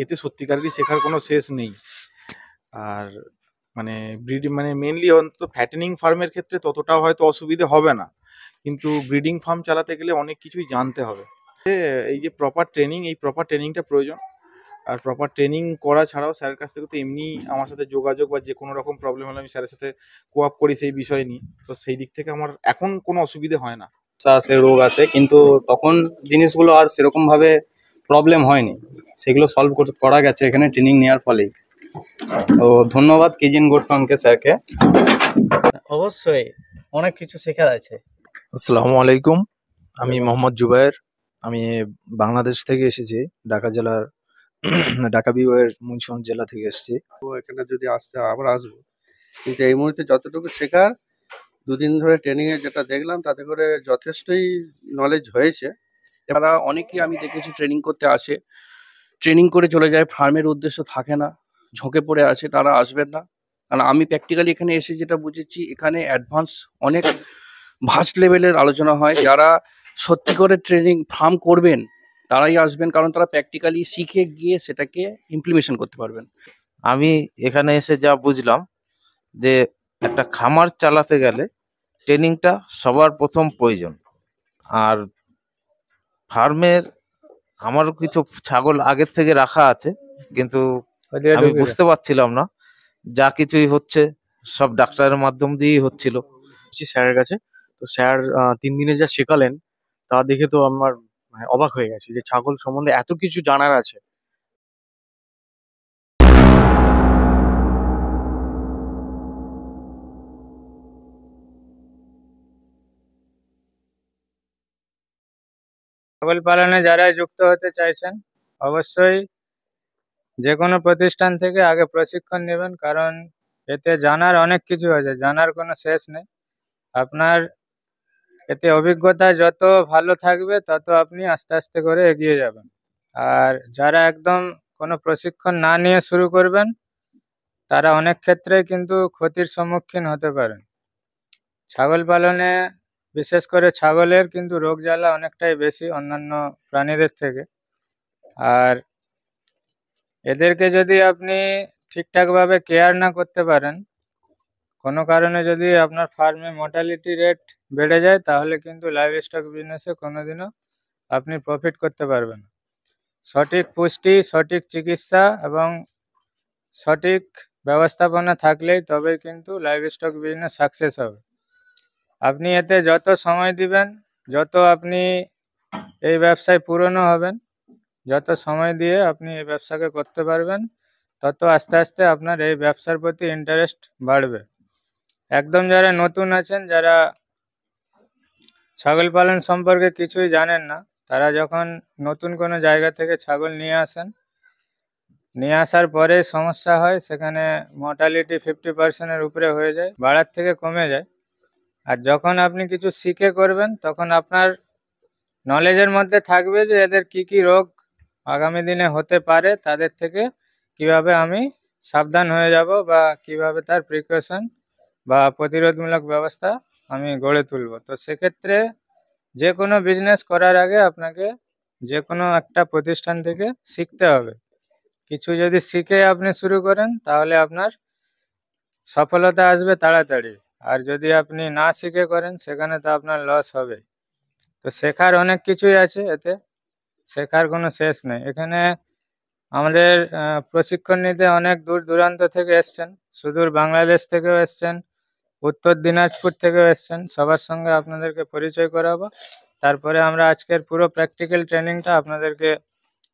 এতে সত্যিকারেরই শেখার কোনো শেষ নেই। আর মানে মানে মেনলি অন্তত ফ্যাটেনিং ফার্মের ক্ষেত্রে ততটাও হয়তো অসুবিধে হবে না, কিন্তু ব্রিডিং ফার্ম চালাতে গেলে অনেক কিছুই জানতে হবে। এই যে প্রপার ট্রেনিং, এই প্রপার ট্রেনিংটা প্রয়োজন। আর প্রপার ট্রেনিং করা ছাড়াও স্যারের কাছ থেকে তো এমনি আমার সাথে যোগাযোগ বা যে কোনো রকম প্রবলেম হলে আমি স্যারের সাথে কোঅপ করি সেই বিষয় নিয়ে। তো সেই দিক থেকে আমার এখন কোনো অসুবিধে হয় না। আসে, রোগ আসে, কিন্তু তখন জিনিসগুলো আর সেরকম ভাবে প্রবলেম হয়নি, সেগুলো সলভ করা গেছে এখানে ট্রেনিং নেওয়ার ফলেই। তো ধন্যবাদ কিজিন গোট ফার্মকে, স্যারকে। অবশ্যই অনেক কিছু শেখার আছে। আসসালামু আলাইকুম, আমি মোহাম্মদ জুবায়ের। আমি বাংলাদেশ থেকে এসেছি, ঢাকা জেলার ঢাকা বিভাগের মুন্সিগঞ্জ জেলা থেকে এসেছি। তো এখানে যদি আসতে আবার আসবো, কিন্তু এই মুহূর্তে যতটুকু শেখার, দুদিন ধরে ট্রেনিং এ যেটা দেখলাম তাতে করে যথেষ্টই নলেজ হয়েছে। তারা অনেকেই আমি দেখেছি ট্রেনিং করতে আসে, ট্রেনিং করে চলে যায়, ফার্মের উদ্দেশ্য থাকে না, ঝোঁকে পড়ে আছে, তারা আসবেন না। কারণ আমি প্র্যাকটিক্যালি এখানে এসে যেটা বুঝেছি, এখানে অ্যাডভান্স অনেক ভাস্ট লেভেলের আলোচনা হয়। যারা সত্যি করে ট্রেনিং ফার্ম করবেন তারাই আসবেন, কারণ তারা প্র্যাকটিক্যালি শিখে গিয়ে সেটাকে ইমপ্লিমেশন করতে পারবেন। আমি এখানে এসে যা বুঝলাম যে একটা খামার চালাতে গেলে ট্রেনিংটা সবার প্রথম প্রয়োজন। আর ফার্মের আমারও কিছু ছাগল আগের থেকে রাখা আছে, কিন্তু আমি বুঝতে পারছিলাম না, যা কিছুই হচ্ছে সব ডাক্তারের মাধ্যম দিয়েই হচ্ছিল। স্যারের কাছে তো স্যার 3 দিনে যা শেখালেন তা দেখে তো আমার অবাক হয়ে গেছি যে ছাগল সম্বন্ধে এত কিছু জানার আছে। ছাগল পালনে যারা যুক্ত হতে চাইছেন অবশ্যই যে কোনো প্রতিষ্ঠান থেকে আগে প্রশিক্ষণ নেবেন, কারণ এতে জানার অনেক কিছু আছে, জানার কোনো শেষ নেই। আপনার এতে অভিজ্ঞতা যত ভালো থাকবে তত আপনি আস্তে আস্তে করে এগিয়ে যাবেন। আর যারা একদম কোনো প্রশিক্ষণ না নিয়ে শুরু করবেন তারা অনেক ক্ষেত্রে কিন্তু ক্ষতির সম্মুখীন হতে পারেন। ছাগল পালনে বিশেষ করে ছাগলের কিন্তু রোগ জ্বালা অনেকটাই বেশি অন্যান্য প্রাণীদের থেকে। আর এদেরকে যদি আপনি ঠিকঠাকভাবে কেয়ার না করতে পারেন, কোনো কারণে যদি আপনার ফার্মে মর্টালিটি রেট বেড়ে যায়, তাহলে কিন্তু লাইভ স্টক বিজনেসে কোনোদিনও আপনি প্রফিট করতে পারবেন না। সঠিক পুষ্টি, সঠিক চিকিৎসা এবং সঠিক ব্যবস্থাপনা থাকলেই তবেই কিন্তু লাইভ স্টক বিজনেস সাকসেস হবে। আপনি এতে যত সময় দিবেন, যত আপনি এই ব্যবসায় পুরনো হবেন, যত সময় দিয়ে আপনি এই ব্যবসাকে করতে পারবেন, তত আস্তে আস্তে আপনার এই ব্যবসার প্রতি ইন্টারেস্ট বাড়বে। একদম যারা নতুন আছেন, যারা ছাগল পালন সম্পর্কে কিছুই জানেন না, তারা যখন নতুন কোনো জায়গা থেকে ছাগল নিয়ে আসেন, নিয়ে আসার পরে সমস্যা হয়, সেখানে মর্টালিটি 50%-এর উপরে হয়ে যায়, বাড়ার থেকে কমে যায়। আর যখন আপনি কিছু শিখে করবেন তখন আপনার নলেজের মধ্যে থাকবে যে এদের কি কি রোগ আগামী দিনে হতে পারে, তাদের থেকে কিভাবে আমি সাবধান হয়ে যাব বা কিভাবে তার প্রিকশন বা প্রতিরোধমূলক ব্যবস্থা আমি গড়ে তুলব। তো সেক্ষেত্রে যে কোনো বিজনেস করার আগে আপনাকে যে কোনো একটা প্রতিষ্ঠান থেকে শিখতে হবে। কিছু যদি শিখে আপনি শুরু করেন তাহলে আপনার সফলতা আসবে তাড়াতাড়ি, আর যদি আপনি না শিখে করেন সেখানে তো আপনার লস হবে। তো শেখার অনেক কিছুই আছে, এতে শেখার কোনো শেষ নেই। এখানে আমাদের প্রশিক্ষণ নিতে অনেক দূর দূরান্ত থেকে এসছেন, সুদূর বাংলাদেশ থেকেও এসছেন, উত্তর দিনাজপুর থেকেও এসছেন। সবার সঙ্গে আপনাদেরকে পরিচয় করাবো, তারপরে আমরা আজকের পুরো প্র্যাকটিক্যাল ট্রেনিংটা আপনাদেরকে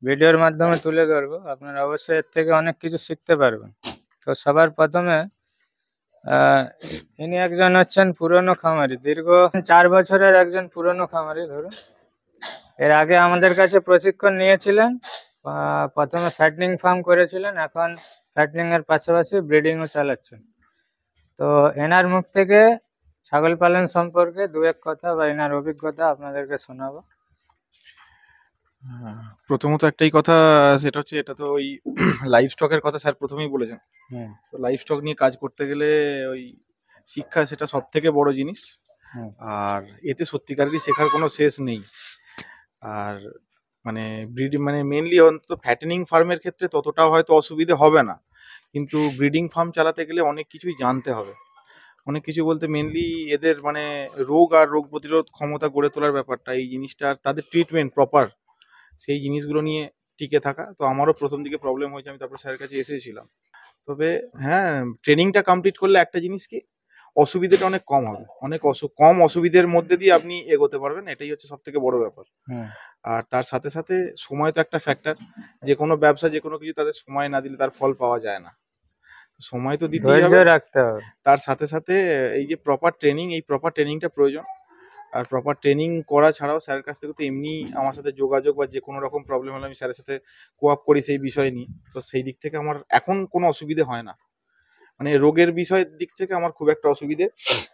ভিডিওর মাধ্যমে তুলে ধরবো। আপনারা অবশ্যই এর থেকে অনেক কিছু শিখতে পারবেন। তো সবার প্রথমে ইনি একজন হচ্ছেন পুরনো খামারি, দীর্ঘ 4 বছরের একজন পুরনো খামারি ধরুন। এর আগে আমাদের কাছে প্রশিক্ষণ নিয়েছিলেন, প্রথমে ফ্যাটনিং ফার্ম করেছিলেন, এখন ফ্যাটনিং এর পাশাপাশি ব্রিডিংও চালাচ্ছেন। তো এনার মুখ থেকে ছাগল পালন সম্পর্কে 2-1 কথা বা এনার অভিজ্ঞতা আপনাদেরকে শোনাবো। প্রথমত একটাই কথা, সেটা হচ্ছে এটা তো ওই লাইভ স্টকের কথা স্যার প্রথমেই বলেছেন। তো লাইভ স্টক নিয়ে কাজ করতে গেলে ওই শিক্ষা সেটা সব থেকে বড় জিনিস। আর এতে সত্যিকারেরই শেখার কোনো শেষ নেই। আর মানে মানে মেনলি অন্তত ফ্যাটেনিং ফার্মের ক্ষেত্রে ততটাও হয়তো অসুবিধে হবে না, কিন্তু ব্রিডিং ফার্ম চালাতে গেলে অনেক কিছুই জানতে হবে। অনেক কিছু বলতে মেনলি এদের মানে রোগ আর রোগ প্রতিরোধ ক্ষমতা গড়ে তোলার ব্যাপারটা, এই জিনিসটা আর তাদের ট্রিটমেন্ট প্রপার, সেই জিনিসগুলো নিয়ে টিকে থাকা। তো আমারও প্রথম দিকে প্রবলেম হয়েছে, আমি তারপর স্যারের কাছে এসেছিলাম। তবে হ্যাঁ, ট্রেনিংটা কমপ্লিট করলে একটা জিনিস কি, অসুবিধাটা অনেক কম হবে, অনেক কম অসুবিধার মধ্যে দিয়ে আপনি এগোতে পারবেন, এটাই হচ্ছে সব থেকে বড় ব্যাপার। হুম। আর তার সাথে সাথে সময় তো একটা ফ্যাক্টর, যে কোনো ব্যবসা যে কোনো কিছু তাদের সময় না দিলে তার ফল পাওয়া যায় না, সময় তো দিতেই ধৈর্য হবে। রাখতে হবে। তার সাথে সাথে এই যে প্রপার ট্রেনিং, এই প্রপার ট্রেনিংটা প্রয়োজন। আর প্রপার ট্রেনিং করা ছাড়াও স্যারের কাছ থেকে তো এমনি আমার সাথে যোগাযোগ বা যে কোনো রকম প্রবলেম হলে আমি স্যারের সাথে কোঅপ করি সেই বিষয় নিয়ে। তো সেই দিক থেকে আমার এখন কোনো অসুবিধে হয় না, মানে রোগের বিষয়ের দিক থেকে আমার খুব একটা অসুবিধে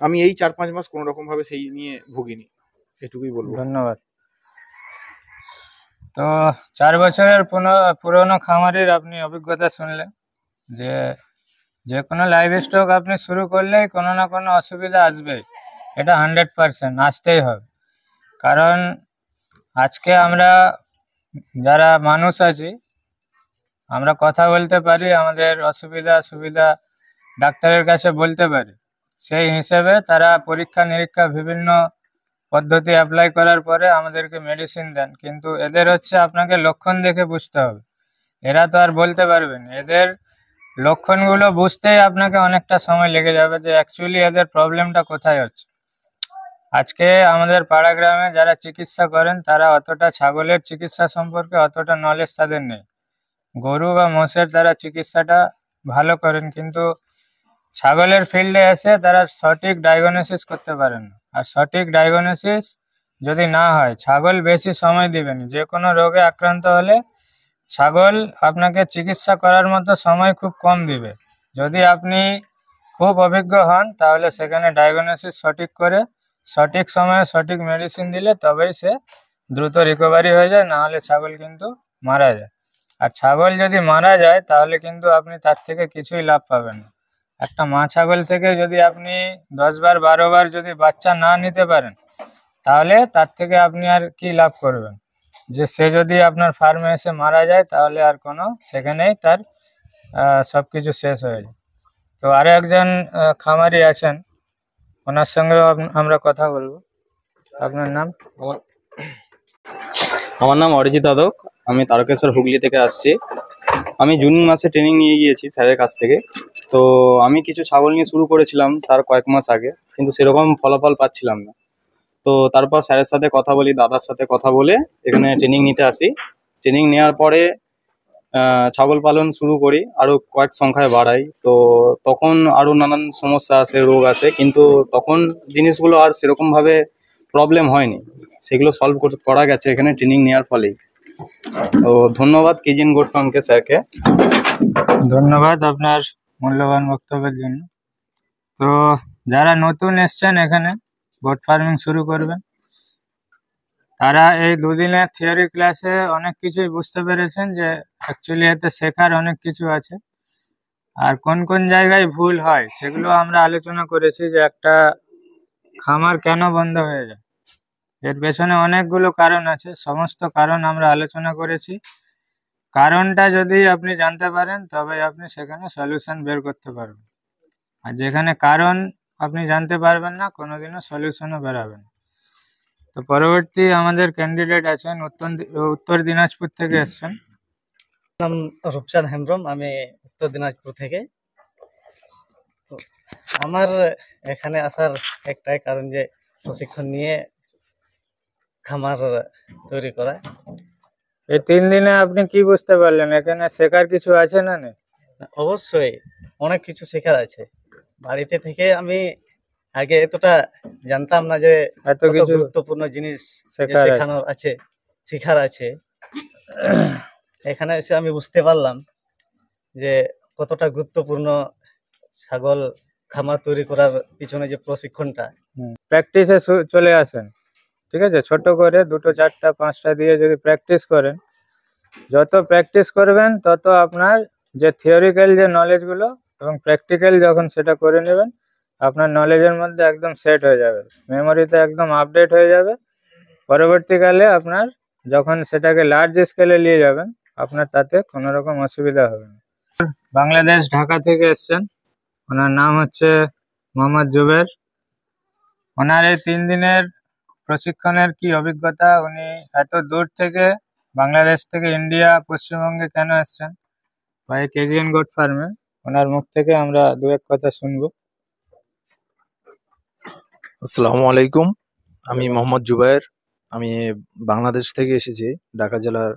আমি এই 4-5 মাস কোনো রকম ভাবে সেই নিয়ে ভুগিনি, এটুকুই বলবো। ধন্যবাদ। তো 4 বছরের পুরনো খামারের আপনি অভিজ্ঞতা শুনলেন যে যে কোনো লাইভ স্টক আপনি শুরু করলেই কোনো না কোনো অসুবিধা আসবেই, এটা 100% আসতেই হবে। কারণ আজকে আমরা যারা মানুষ আছি, আমরা কথা বলতে পারি, আমাদের অসুবিধা সুবিধা ডাক্তারের কাছে বলতে পারি। সেই হিসেবে তারা পরীক্ষা নিরীক্ষা বিভিন্ন পদ্ধতি অ্যাপ্লাই করার পরে আমাদেরকে মেডিসিন দেন, কিন্তু এদের হচ্ছে আপনাকে লক্ষণ দেখে বুঝতে হবে। এরা তো আর বলতে পারবেন, এদের লক্ষণগুলো বুঝতেই আপনাকে অনেকটা সময় লেগে যাবে যে অ্যাকচুয়ালি এদের প্রবলেমটা কোথায় হচ্ছে। আজকে আমাদের পাড়া গ্রামে যারা চিকিৎসা করেন তারা অতটা ছাগলের চিকিৎসা সম্পর্কে অতটা নলেজ তাদের নেই। গরু বা মোষের তারা চিকিৎসাটা ভালো করেন, কিন্তু ছাগলের ফিল্ডে এসে তারা সঠিক ডায়াগনোসিস করতে পারেন না। আর সঠিক ডায়াগনোসিস যদি না হয়, ছাগল বেশি সময় দিবেন। যে কোনো রোগে আক্রান্ত হলে ছাগল আপনাকে চিকিৎসা করার মতো সময় খুব কম দিবে। যদি আপনি খুব অভিজ্ঞ হন তাহলে সেখানে ডায়াগনোসিস সঠিক করে সঠিক সময়ে সঠিক মেডিসিন দিলে তবেই সে দ্রুত রিকভারি হয়ে যায়, না হলে ছাগল কিন্তু মারা যায়। আর ছাগল যদি মারা যায় তাহলে কিন্তু আপনি তার থেকে কিছুই লাভ পাবেন না। একটা মা ছাগল থেকে যদি আপনি 10 বার 12 বার যদি বাচ্চা না নিতে পারেন, তাহলে তার থেকে আপনি আর কি লাভ করবেন? যে সে যদি আপনার ফার্মে এসে মারা যায় তাহলে আর কোনো, সেখানেই তার সব কিছু শেষ হয়ে যায়। তো আরো একজন খামারি আছেন, ওনার সঙ্গে আমরা কথা বলবো। আপনার নাম? আমার নাম অরিজিৎ আদক, আমি তারকেশ্বর হুগলি থেকে আসছি। আমি জুন মাসে ট্রেনিং নিয়ে গিয়েছি স্যারের কাছ থেকে। তো আমি কিছু ছাগল নিয়ে শুরু করেছিলাম তার কয়েক মাস আগে, কিন্তু সেরকম ফলাফল পাচ্ছিলাম না। তো তারপর স্যারের সাথে কথা বলি, দাদার সাথে কথা বলে এখানে ট্রেনিং নিতে আসি। ট্রেনিং নেওয়ার পরে ছাগল পালন শুরু করি, আরও কয়েক সংখ্যায় বাড়াই। তো তখন আরও নানান সমস্যা আসে, রোগ আসে, কিন্তু তখন জিনিসগুলো আর সেরকমভাবে প্রবলেম হয়নি, সেগুলো সলভ করা গেছে এখানে ট্রেনিং নেওয়ার ফলেই। তো ধন্যবাদ কেজিএন গোট ফার্মকে, স্যারকে ধন্যবাদ আপনার মূল্যবান বক্তব্যের জন্য। তো যারা নতুন এসছেন এখানে গোট ফার্মিং শুরু করবেন, তারা এই দুদিনের থিওরি ক্লাসে অনেক কিছুই বুঝতে পেরেছেন যে অ্যাকচুয়ালি এতে শেখার অনেক কিছু আছে। আর কোন কোন জায়গায় ভুল হয় সেগুলো আমরা আলোচনা করেছি, যে একটা খামার কেন বন্ধ হয়ে যায়, এর পেছনে অনেকগুলো কারণ আছে। সমস্ত কারণ আমরা আলোচনা করেছি। কারণটা যদি আপনি জানতে পারেন তবে আপনি সেখানে সলিউশন বের করতে পারবেন। আর যেখানে কারণ আপনি জানতে পারবেন না, কোনোদিনও সলিউশনও বেরাবে না। তো পরবর্তী আমাদের ক্যান্ডিডেট আছেন উত্তর দিনাজপুর থেকে এসছেন। নাম রূপচাঁদ হেমব্রম, আমি উত্তর দিনাজপুর থেকে। তো আমার এখানে আসার একটাই কারণ যে প্রশিক্ষণ নিয়ে খামার তৈরি করা। এই 3 দিনে আপনি কি বুঝতে পারলেন? এখানে শেখার কিছু আছে না নেই? অবশ্যই অনেক কিছু শেখার আছে। বাড়িতে থেকে আমি আগে এতটা জানতাম না যে এত কত কিছু গুরুত্বপূর্ণ জিনিস শেখার আছে। শেখানোর আছে, শেখার আছে। এখানে এসে আমি বুঝতে পারলাম যে কতটা গুরুত্বপূর্ণ ছাগল খামার তৈরি করার পিছনে যে প্রশিক্ষণটা। প্র্যাকটিসে চলে আসেন, ঠিক আছে? ছোট করে 2টো 4টা 5টা দিয়ে যদি প্র্যাকটিস করেন, যত প্র্যাকটিস করবেন তত আপনার যে থিওরিক্যাল যে নলেজগুলো এবং প্র্যাকটিক্যাল যখন সেটা করে নেবেন, আপনার নলেজের মধ্যে একদম সেট হয়ে যাবে, মেমোরিতে একদম আপডেট হয়ে যাবে। পরবর্তীকালে আপনার যখন সেটাকে লার্জ স্কেলে নিয়ে যাবেন আপনার তাতে কোনো রকম অসুবিধা হবে না। বাংলাদেশ ঢাকা থেকে এসছেন, ওনার নাম হচ্ছে মোহাম্মদ জুবের। ওনার এই 3 দিনের প্রশিক্ষণের কি অভিজ্ঞতা, উনি এত দূর থেকে বাংলাদেশ থেকে ইন্ডিয়া পশ্চিমবঙ্গে কেন এসছেন বা এই কেজিএন গোট ফার্মে, ওনার মুখ থেকে আমরা 2-1 কথা শুনবো। আসসালামু আলাইকুম, আমি মোহাম্মদ জুবায়ের। আমি বাংলাদেশ থেকে এসেছি, ঢাকা জেলার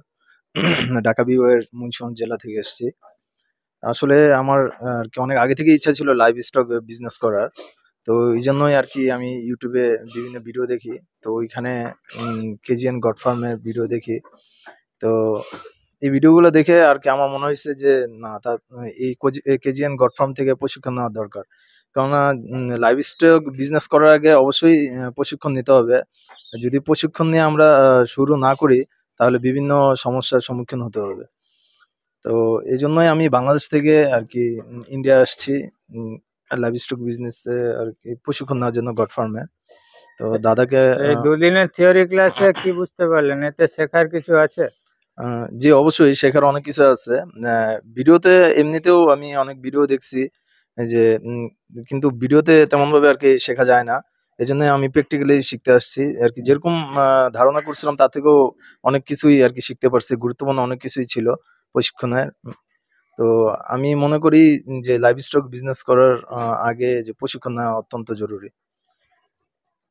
ঢাকা বিভাগের মুন্সিগঞ্জ জেলা থেকে এসেছি। আসলে আমার আর কি অনেক আগে থেকে ইচ্ছা ছিল লাইভ স্টক বিজনেস করার। তো এই জন্যই আর কি আমি ইউটিউবে বিভিন্ন ভিডিও দেখি, তো ওইখানে কেজিএন গড ফার্মের ভিডিও দেখি। তো এই ভিডিওগুলো দেখে আর কি আমার মনে হয়েছে যে না, তা এই কেজিএন গড ফার্ম থেকে প্রশিক্ষণ নেওয়া দরকার। কেননা লাইভ স্টক বিজনেস করার আগে অবশ্যই প্রশিক্ষণ নিতে হবে। যদি প্রশিক্ষণ নিয়ে আমরা শুরু না করি তাহলে বিভিন্ন সমস্যার সম্মুখীন হতে হবে। তো এই জন্যই আমি বাংলাদেশ থেকে আর কি ইন্ডিয়া আসছি লাইভ স্টক বিজনেসে আর কি প্রশিক্ষণ নেওয়ার জন্য গড ফার্মে। তো দাদাকে এই 2 দিনের থিওরি ক্লাসে কি বুঝতে পারলেন? এতে শেখার কিছু আছে? জি, অবশ্যই শেখার অনেক কিছু আছে। ভিডিওতে এমনিতেও আমি অনেক ভিডিও দেখছি যে কিন্তু ভিডিওতে তেমন ভাবে আর কি শেখা যায় না। এজন্য আমি প্র্যাকটিক্যালি শিখতে আসছি আর কি। যেরকম ধারণা করছিলাম তার থেকেও অনেক কিছুই আর কি শিখতে পারছি, গুরুত্বপূর্ণ অনেক কিছুই ছিল প্রশিক্ষণের। তো আমি মনে করি যে লাইভ স্টক বিজনেস করার আগে যে প্রশিক্ষণ নেওয়া অত্যন্ত জরুরি।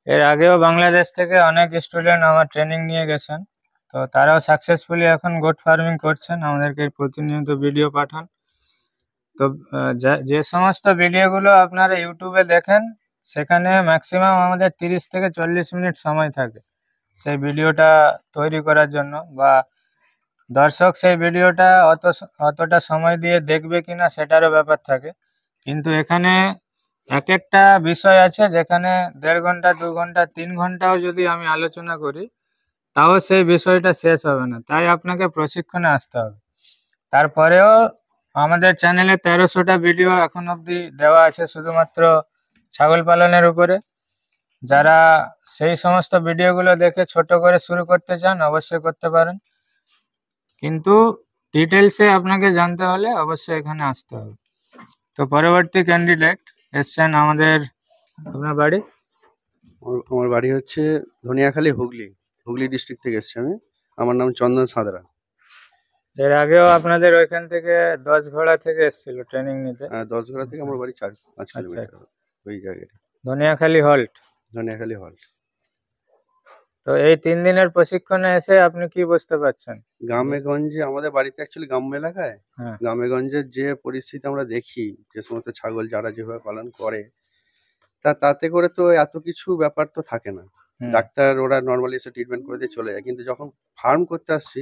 এর আগেও বাংলাদেশ থেকে অনেক স্টুডেন্ট আমার ট্রেনিং নিয়ে গেছেন, তো তারাও সাকসেসফুলি এখন গোট ফার্মিং করছেন, আমাদেরকে প্রতিনিয়ত ভিডিও পাঠান। তো যে সমস্ত ভিডিওগুলো আপনারা ইউটিউবে দেখেন সেখানে ম্যাক্সিমাম আমাদের 30 থেকে 40 মিনিট সময় থাকে সেই ভিডিওটা তৈরি করার জন্য, বা দর্শক সেই ভিডিওটা অতটা সময় দিয়ে দেখবে কিনা সেটারও ব্যাপার থাকে। কিন্তু এখানে এক একটা বিষয় আছে যেখানে 1.5 ঘন্টা, 2 ঘন্টা, 3 ঘন্টাও যদি আমি আলোচনা করি তাও সেই বিষয়টা শেষ হবে না। তাই আপনাকে প্রশিক্ষণে আসতে হবে। তারপরেও আমাদের চ্যানেলে 1300টা ভিডিও এখন অবধি দেওয়া আছে শুধুমাত্র ছাগল পালনের উপরে। যারা সেই সমস্ত ভিডিওগুলো দেখে ছোট করে শুরু করতে চান অবশ্যই করতে পারেন, কিন্তু ডিটেলসে আপনাকে জানতে হলে অবশ্যই এখানে আসতে হবে। তো পরবর্তী ক্যান্ডিডেট এসছেন আমাদের, আপনার বাড়ি? আমার বাড়ি হচ্ছে ধনিয়াখালী, হুগলি ডিস্ট্রিক্ট থেকে এসেছি আমি। আমার নাম চন্দন সাঁতরা। এর আগেও আপনাদের ওইখান থেকে 10 ঘোড়া থেকে এসেছিল ট্রেনিং নিতে? 10 ঘোড়া থেকে আমার বাড়ি 4-5 কিলোমিটার ওই জায়গায়, ধনিয়াখালী হল্ট। ধনিয়াখালী হল্ট। তো এই 3 দিনের প্রশিক্ষণে এসে আপনি কি বুঝতে পারছেন? গ্রামে গঞ্জে আমাদের বাড়িতে অ্যাকচুয়ালি গ্রাম্য এলাকায়, হ্যাঁ। গ্রামে গঞ্জের যে পরিস্থিতি আমরা দেখি, যে সমস্ত ছাগল যারা যেভাবে পালন করে, তাতে করে তো এত কিছু ব্যাপার তো থাকে না। ডাক্তার ওরা নর্মালি এসে ট্রিটমেন্ট করে দিয়ে চলে যায়। কিন্তু যখন ফার্ম করতে আসছি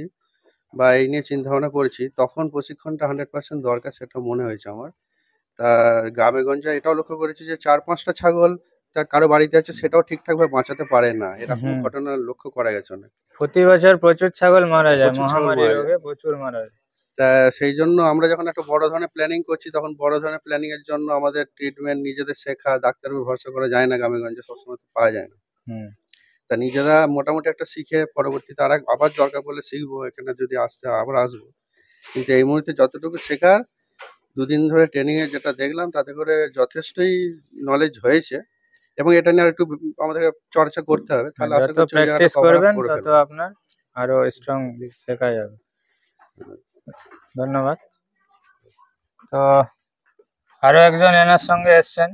বা এই নিয়ে চিন্তা ভাবনা করছি, তখন প্রশিক্ষণটা 100% দরকার, সেটা মনে হয়েছে আমার। তা গ্রামে গঞ্জে এটাও লক্ষ্য করেছি যে 4-5টা ছাগল তা কারো বাড়িতে আছে সেটাও ঠিকঠাকভাবে বাঁচাতে পারে না, এরকম ঘটনা লক্ষ্য করা গেছে অনেক। প্রতি বছর প্রচুর ছাগল মারা যায়, প্রচুর ছাগল মহামারী মারা রোগে প্রচুর মারা যায়। তা সেই জন্য আমরা যখন একটা বড় ধরনের প্ল্যানিং করছি, তখন বড় ধরনের প্ল্যানিং এর জন্য আমাদের ট্রিটমেন্ট নিজেদের শেখা, ডাক্তারের উপর ভরসা করা যায় না, গ্রামে গঞ্জে সবসময় তো পাওয়া যায় না। তা নিজেরা মোটামুটি একটা শিখে পরবর্তীতে আবার দরকার পড়লে শিখবো, এখানে যদি আবার আসবো। কিন্তু এই মুহূর্তে যতটুকু শেখার, 2 দিন ধরে ট্রেনিং এ যেটা দেখলাম তাতে করে যথেষ্টই নলেজ হয়েছে, এবং এটা নিয়ে একটু আমাদের চর্চা করতে হবে, তাহলে আশা যত করছি প্র্যাকটিস করবেন তত আপনার আরো স্ট্রং শেখা যাবে। ধন্যবাদ। তো আরো একজন এনার সঙ্গে এসছেন,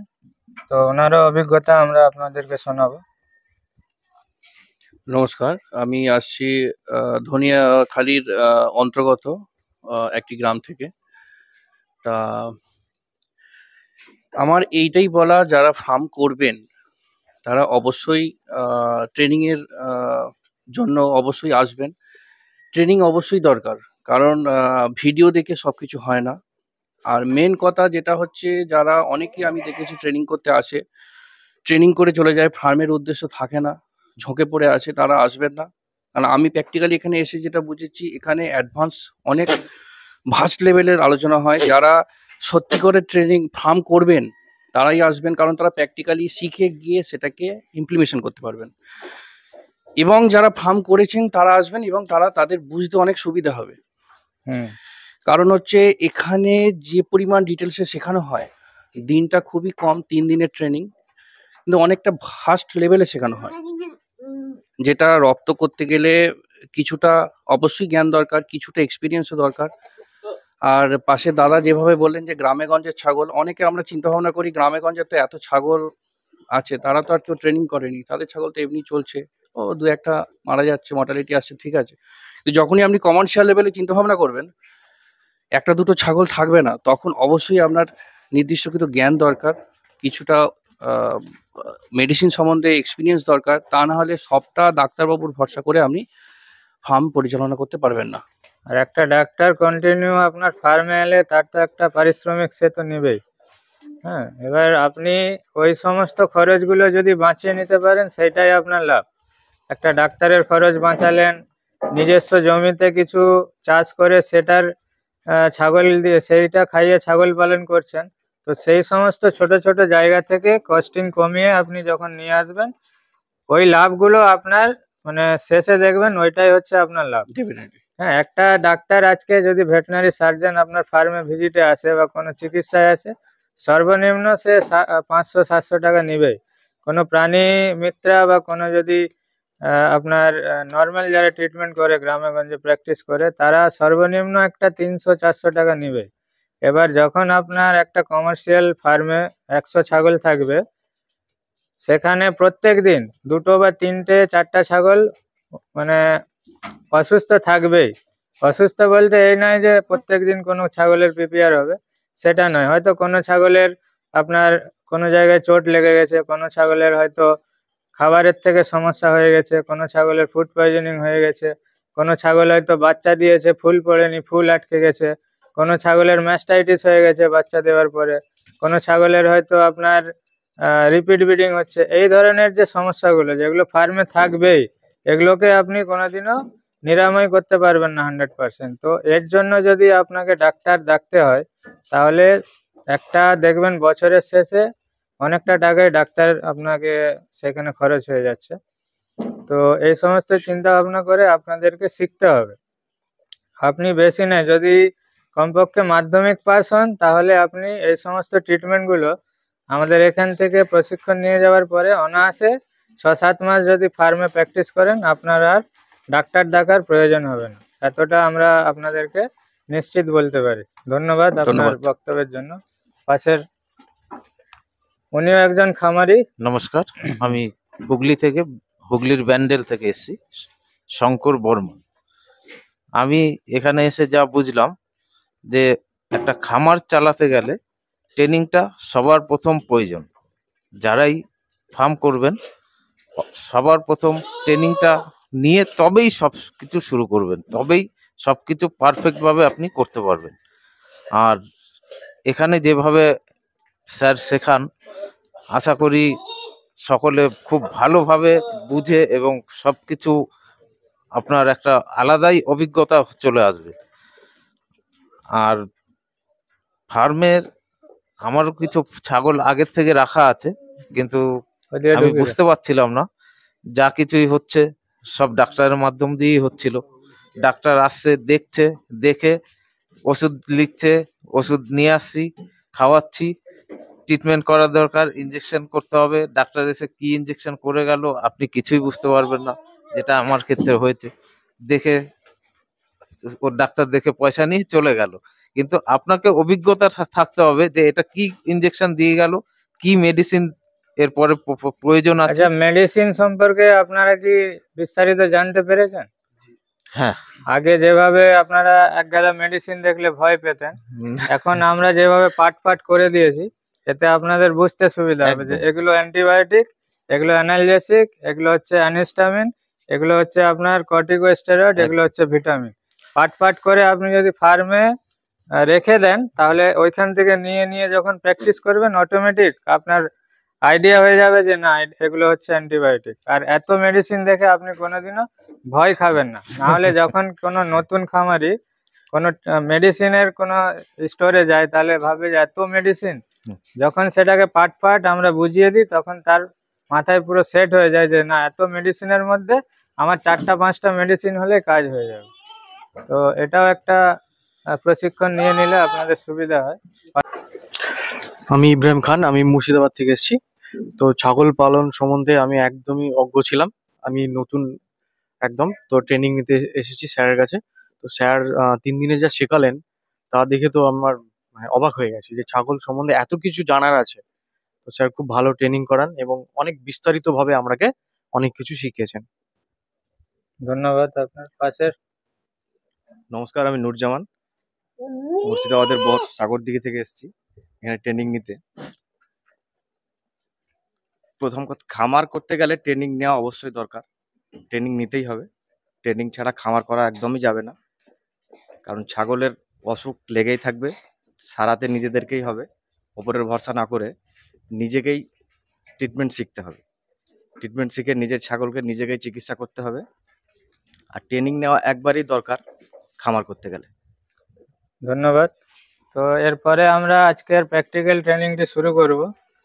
তো ওনারও অভিজ্ঞতা আমরা আপনাদেরকে শোনাবো। নমস্কার, আমি আসছি ধনিয়াখালীর অন্তর্গত একটি গ্রাম থেকে। তা আমার এইটাই বলা, যারা ফার্ম করবেন তারা অবশ্যই ট্রেনিংয়ের জন্য অবশ্যই আসবেন। ট্রেনিং অবশ্যই দরকার, কারণ ভিডিও দেখে সব কিছু হয় না। আর মেন কথা যেটা হচ্ছে, যারা অনেকেই আমি দেখেছি ট্রেনিং করতে আসে, ট্রেনিং করে চলে যায়, ফার্মের উদ্দেশ্য থাকে না, ঝোঁকে পড়ে আছে, তারা আসবেন না। কারণ আমি প্র্যাকটিক্যালি এখানে এসে যেটা বুঝেছি, এখানে অ্যাডভান্স অনেক ভাস্ট লেভেলের আলোচনা হয়। যারা সত্যি করে ট্রেনিং ফার্ম করবেন তারাই আসবেন, কারণ তারা প্র্যাকটিক্যালি শিখে গিয়ে সেটাকে ইমপ্লিমেশন করতে পারবেন। এবং যারা ফার্ম করেছেন তারা আসবেন এবং তাদের বুঝতে অনেক সুবিধা হবে। হুম। কারণ হচ্ছে এখানে যে পরিমাণ ডিটেলসে শেখানো হয়, দিনটা খুবই কম, 3 দিনের ট্রেনিং, কিন্তু অনেকটা ভাস্ট লেভেলে শেখানো হয়, যেটা রপ্ত করতে গেলে কিছুটা অবশ্যই জ্ঞান দরকার, কিছুটা এক্সপিরিয়েন্সও দরকার। আর পাশে দাদা যেভাবে বললেন যে গ্রামে গঞ্জের ছাগল, অনেকে আমরা চিন্তা ভাবনা করি গ্রামে গঞ্জে তো এত ছাগল আছে, তারা তো আর কেউ ট্রেনিং করেনি, তাদের ছাগল তো এমনি চলছে, ও দু একটা মারা যাচ্ছে, মর্টালিটি আসছে, ঠিক আছে। তো যখনই আপনি কমার্শিয়াল লেভেলে চিন্তা ভাবনা করবেন, একটা দুটো ছাগল থাকবে না, তখন অবশ্যই আপনার নির্দিষ্ট কিছু জ্ঞান দরকার, কিছুটা মেডিসিন সম্বন্ধে এক্সপিরিয়েন্স দরকার, তা না হলে সবটা ডাক্তারবাবুর ভরসা করে আপনি ফার্ম পরিচালনা করতে পারবেন না। আর একটা ডাক্তার কন্টিনিউ আপনার ফার্মে এলে তার তো একটা পারিশ্রমিক সে তো নেবেই। হ্যাঁ, এবার আপনি ওই সমস্ত খরচগুলো যদি বাঁচিয়ে নিতে পারেন সেটাই আপনার লাভ। একটা ডাক্তারের খরচ বাঁচালেন, নিজস্ব জমিতে কিছু চাষ করে সেটার ছাগল দিয়ে সেইটা খাইয়ে ছাগল পালন করছেন, তো সেই সমস্ত ছোট ছোট জায়গা থেকে কস্টিং কমিয়ে আপনি যখন নিয়ে আসবেন, ওই লাভগুলো আপনার মানে শেষে দেখবেন ওইটাই হচ্ছে আপনার লাভ। ডেফিনেটলি। হ্যাঁ, একটা ডাক্তার আজকে যদি ভেটেরিনারি সার্জন আপনার ফার্মে ভিজিটে আসে বা কোনো চিকিৎসায় আসে, সর্বনিম্ন সে 500-700 টাকা নেবেই। কোনো প্রাণী মিত্রা বা কোনো যদি আপনার নর্মাল যারা ট্রিটমেন্ট করে গ্রামে গঞ্জে প্র্যাকটিস করে, তারা সর্বনিম্ন একটা 300-400 টাকা নেবে। এবার যখন আপনার একটা কমার্শিয়াল ফার্মে 100 ছাগল থাকবে, সেখানে প্রত্যেক দিন 2টো বা 3টে 4টা ছাগল মানে অসুস্থ থাকবেই। অসুস্থ বলতে এই নয় যে প্রত্যেক দিন কোনো ছাগলের পিপিআর হবে, সেটা নয়। হয়তো কোনো ছাগলের আপনার কোনো জায়গায় চোট লেগে গেছে, কোনো ছাগলের হয়তো খাবারের থেকে সমস্যা হয়ে গেছে, কোনো ছাগলের ফুড পয়জনিং হয়ে গেছে, কোনো ছাগল হয়তো বাচ্চা দিয়েছে, ফুল পড়েনি, ফুল আটকে গেছে, কোনো ছাগলের ম্যাস্টাইটিস হয়ে গেছে বাচ্চা দেওয়ার পরে, কোনো ছাগলের হয়তো আপনার রিপিট ব্রিডিং হচ্ছে। এই ধরনের যে সমস্যাগুলো যেগুলো ফার্মে থাকবেই, এগুলোকে আপনি কোনোদিনও নিরাময় করতে পারবেন না 100%। তো এর জন্য যদি আপনাকে ডাক্তার ডাকতে হয়, তাহলে একটা দেখবেন বছরের শেষে অনেকটা টাকায় ডাক্তার আপনাকে সেখানে খরচ হয়ে যাচ্ছে। তো এই সমস্ত চিন্তা ভাবনা করে আপনাদেরকে শিখতে হবে। আপনি বেশি নয়, যদি কমপক্ষে মাধ্যমিক পাস হন, তাহলে আপনি এই সমস্ত ট্রিটমেন্টগুলো আমাদের এখান থেকে প্রশিক্ষণ নিয়ে যাওয়ার পরে অনায়াসে 6-7 মাস যদি ফার্মে প্র্যাকটিস করেন, আপনার আর ডাক্তার ডাকার প্রয়োজন হবে না। এতটা আমরা আপনাদেরকে নিশ্চিত বলতে পারি। ধন্যবাদ আপনার ধন্যবাদ। বক্তব্যের জন্য। পাশের উনিও একজন খামারি। নমস্কার, আমি হুগলির ব্যান্ডেল থেকে এসেছি, শঙ্কর বর্মন। আমি এখানে এসে যা বুঝলাম যে একটা খামার চালাতে গেলে ট্রেনিংটা সবার প্রথম প্রয়োজন। যারাই ফার্ম করবেন সবার প্রথম ট্রেনিংটা নিয়ে তবেই সব কিছু শুরু করবেন, তবেই সব কিছু পারফেক্টভাবে আপনি করতে পারবেন। আর এখানে যেভাবে স্যার শেখান, আশা করি সকলে খুব ভালোভাবে বুঝে এবং সব কিছু আপনার একটা আলাদাই অভিজ্ঞতা চলে আসবে। আর ফার্মের আমারও কিছু ছাগল আগের থেকে রাখা আছে, কিন্তু আমি বুঝতে পারছিলাম না, যা কিছুই হচ্ছে সব ডাক্তারের মাধ্যম দিয়েই হচ্ছিল। ডাক্তার আসছে, দেখছে, দেখে ওষুধ লিখছে, ওষুধ নিয়ে আসছি, খাওয়াচ্ছি, ট্রিটমেন্ট করা দরকার, ইঞ্জেকশন করতে হবে। ডাক্তার এসে কি ইঞ্জেকশন করে গেল আপনি কিছুই বুঝতে পারবেন না, যেটা আমার ক্ষেত্রে হয়েছে। দেখে ওর ডাক্তার দেখে পয়সা নিয়ে চলে গেল, কিন্তু আপনাকে অভিজ্ঞতা থাকতে হবে যে এটা কি ইঞ্জেকশন দিয়ে গেল, কি মেডিসিন এরপরে প্রয়োজন আছে। আচ্ছা, মেডিসিন সম্পর্কে আপনারা কি বিস্তারিত জানতে পেরেছেন? হ্যাঁ, আগে যেভাবে আপনারা এক গাদা মেডিসিন দেখলে ভয় পেতেন, এখন আমরা যেভাবে পাট করে দিয়েছি, এতে আপনাদের বুঝতে সুবিধা হবে যে একদম। এগুলো অ্যান্টিবায়োটিক, এগুলো অ্যানালজেসিক, এগুলো হচ্ছে অ্যানিস্টামিন, এগুলো হচ্ছে আপনার কর্টিকোস্টেরয়েড, এগুলো হচ্ছে ভিটামিন। পাট করে আপনি যদি ফার্মে রেখে দেন, তাহলে ওইখান থেকে নিয়ে যখন প্র্যাকটিস করবেন, অটোমেটিক আপনার আইডিয়া হয়ে যাবে যে না, এগুলো হচ্ছে অ্যান্টিবায়োটিক। আর এত মেডিসিন দেখে আপনি কোনোদিনও ভয় খাবেন না। নাহলে যখন কোনো নতুন খামারি কোনো মেডিসিনের কোনো স্টোরে যায়, তাহলে ভাবে যে এত মেডিসিন। যখন সেটাকে পাট আমরা বুঝিয়ে দিই, তখন তার মাথায় পুরো সেট হয়ে যায় যে না, এত মেডিসিনের মধ্যে আমার 4টা-5টা মেডিসিন হলে কাজ হয়ে যাবে। তো এটাও একটা প্রশিক্ষণ নিয়ে নিলে আপনাদের সুবিধা হয়। আমি ইব্রাহিম খান, আমি মুর্শিদাবাদ থেকে এসেছি। তো ছাগল পালন সম্বন্ধে আমি একদমই অজ্ঞ ছিলাম। আমি নতুন একদম, তো ট্রেনিং নিতে এসেছি স্যারের কাছে। তো স্যার 3 দিনে যা শেখালেন তা দেখে তো আমার মানে অবাক হয়ে গেছি যে ছাগল সম্বন্ধে এত কিছু জানার আছে। তো স্যার খুব ভালো ট্রেনিং করান এবং অনেক বিস্তারিতভাবে আমাকে অনেক কিছু শিখিয়েছেন। ধন্যবাদ। আপনার পাশের নমস্কার, আমি নুরজামান, মুর্শিদাবাদের সাগরদিঘি থেকে এসেছি এখানে ট্রেনিং নিতে। প্রথম কথা, খামার করতে গেলে ট্রেনিং নেওয়া অবশ্যই দরকার, ট্রেনিং নিতেই হবে। ট্রেনিং ছাড়া খামার করা একদমই যাবে না, কারণ ছাগলের অসুখ লেগেই থাকবে, সারাতে নিজেদেরকেই হবে। ওপরের ভরসা না করে নিজেকেই ট্রিটমেন্ট শিখতে হবে। ট্রিটমেন্ট শিখে নিজের ছাগলকে নিজেকেই চিকিৎসা করতে হবে। আর ট্রেনিং নেওয়া একবারই দরকার খামার করতে গেলে। ধন্যবাদ। তো এরপরে আমরা আজকের প্র্যাকটিক্যাল ট্রেনিংটি শুরু করব।